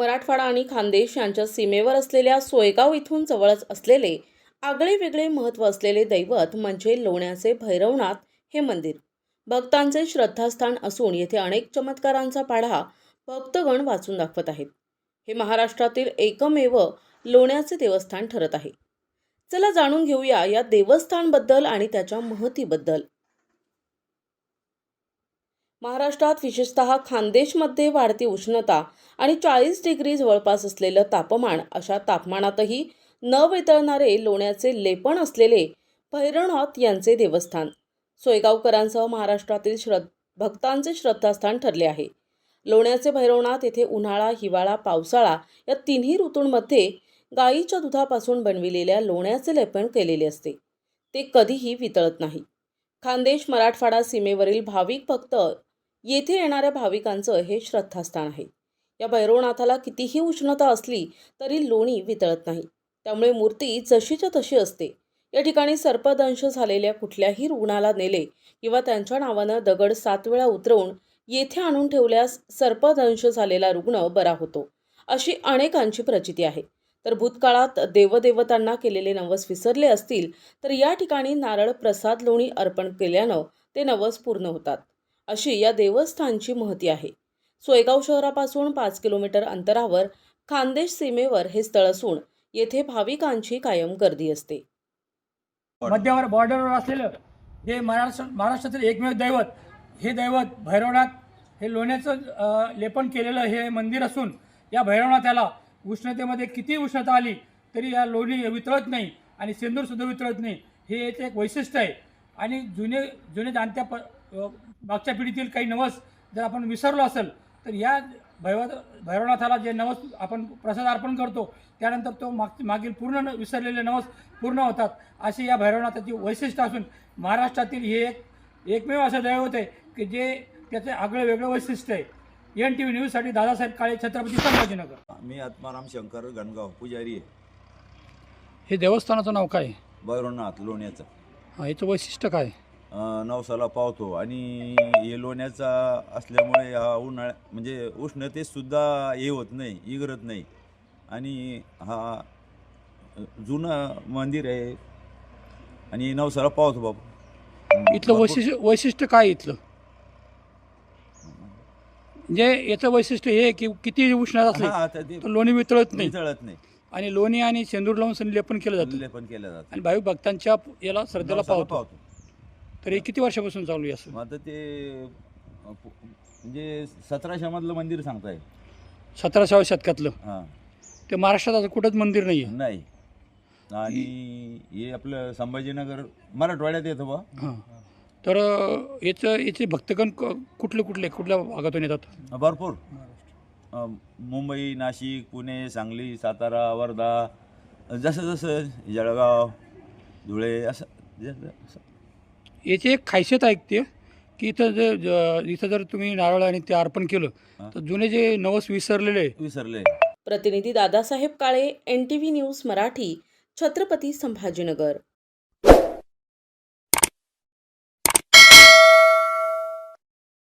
मराठवाडा आणि खानदेश यांच्या सीमेवर असलेल्या सोयगाव इथून जवळच असलेले आगळे वेगळे महत्त्व असलेले दैवत म्हणजे लोण्याचे भैरवनाथ हे मंदिर भक्तांचे श्रद्धास्थान असून येथे अनेक चमत्कारांचा पाढा भक्तगण वाचून दाखवत आहेत. हे महाराष्ट्रातील एकमेव लोण्याचे देवस्थान ठरत आहे. चला जाणून घेऊया या देवस्थानबद्दल आणि त्याच्या महतीबद्दल. महाराष्ट्रात विशेषतः खानदेशमध्ये वाढती उष्णता आणि 40 डिग्री जवळपास असलेलं तापमान, अशा तापमानातही न वितळणारे लोण्याचे लेपण असलेले भैरवनाथ यांचे देवस्थान सोयगावकरांसह महाराष्ट्रातील भक्तांचे श्रद्धास्थान ठरले आहे. लोण्याचे भैरवनाथ येथे उन्हाळा, हिवाळा, पावसाळा या तिन्ही ऋतूंमध्ये गायीच्या दुधापासून बनविलेल्या लोण्याचे लेपन केलेले असते. ते कधीही वितळत नाही. खानदेश मराठवाडा सीमेवरील भाविक भक्त येथे येणाऱ्या भाविकांचं हे श्रद्धास्थान आहे. या भैरवनाथाला कितीही उष्णता असली तरी लोणी वितळत नाही. त्यामुळे मूर्ती जशीच्या तशी असते. या ठिकाणी सर्पदंश झालेल्या कुठल्याही रुग्णाला नेले किंवा त्यांच्या नावानं दगड 7 वेळा उतरवून येथे आणून ठेवल्यास सर्पदंश झालेला रुग्ण बरा होतो, अशी अनेकांची प्रचिती आहे. तर भूतकाळात देवदेवतांना केलेले नवस विसरले असतील तर या ठिकाणी नारळ प्रसाद लोणी अर्पण केल्यानं ते नवस पूर्ण होतात, अशी या देवस्थानची महती आहे. सोयगाव शहरापासून 5 किलोमीटर अंतरावर खानदेश सीमेवर हे स्थळ असून येथे भाविकांची कायम गर्दी असते. मध्यावर बॉर्डरवर असलेलं हे महाराष्ट्रातील एकमेव दैवत, हे दैवत भैरवनाथ हे लोण्याचं लेपन केलेलं हे मंदिर असून या भैरवनाथाला उष्णतेमध्ये किती उष्णता आली तरी या लोणी वितळत नाही आणि सिंदूरसुद्धा वितळत नाही. हे याचे एक वैशिष्ट्य आहे. आणि जुने जाणत्या मागच्या पिढीतील काही नवस जर आपण विसरलो असेल तर या भैरवनाथाला जे नवस आपण प्रसाद अर्पण करतो त्यानंतर तो मागील पूर्ण विसरलेले नवस पूर्ण होतात, अशी या भैरवनाथाची वैशिष्ट्य असून महाराष्ट्रातील हे एकमेव असं दैवत आहे की जे त्याचे आगळं वेगळं वैशिष्ट्य आहे. NTV न्यूजसाठी दादासाहेब काळे, छत्रपती संभाजीनगर. मी आत्माराम शंकर गणगाव पुजारी आहे. हे देवस्थानाचं नाव काय? भैरवनाथ लोण्याचं. याचं वैशिष्ट्य काय? नवसाला पावतो आणि हे लोण्याचा असल्यामुळे हा म्हणजे उष्णतेतसुद्धा हे होत नाही, इगरत नाही. आणि हा जुनं मंदिर आहे आणि नवसाला पावतो बाबा. इथलं वैशिष्ट्य काय इथलं? म्हणजे याचं वैशिष्ट्य हे की किती उष्णता असली तर लोणी वितळत नाही आणि लोणी आणि सेंदूर लावून लेपन केलं जातं आणि भाविक भक्तांच्या याला श्रद्धेला पावतो. तर हे किती वर्षापासून चालू आहे असं? आता ते म्हणजे 1700 मधलं मंदिर सांगताय. 17व्या शतकातलं. हां, ते महाराष्ट्रात असं कुठंच मंदिर नाही आहे. नाही. आणि हे आपलं संभाजीनगर मराठवाड्यात येतं बा. हां, तर याचे भक्तगण कुठल्या भागातून येतात? भरपूर. मुंबई, नाशिक, पुणे, सांगली, सातारा, वर्धा, जसं जळगाव, धुळे, असं. याची एक खासियत ऐकते की इथं जर तुम्ही नारळ आणि ते अर्पण केलं तर जुने जे नवस विसरले. प्रतिनिधी दादासाहेब काळे, NTV न्यूज मराठी, छत्रपती संभाजीनगर.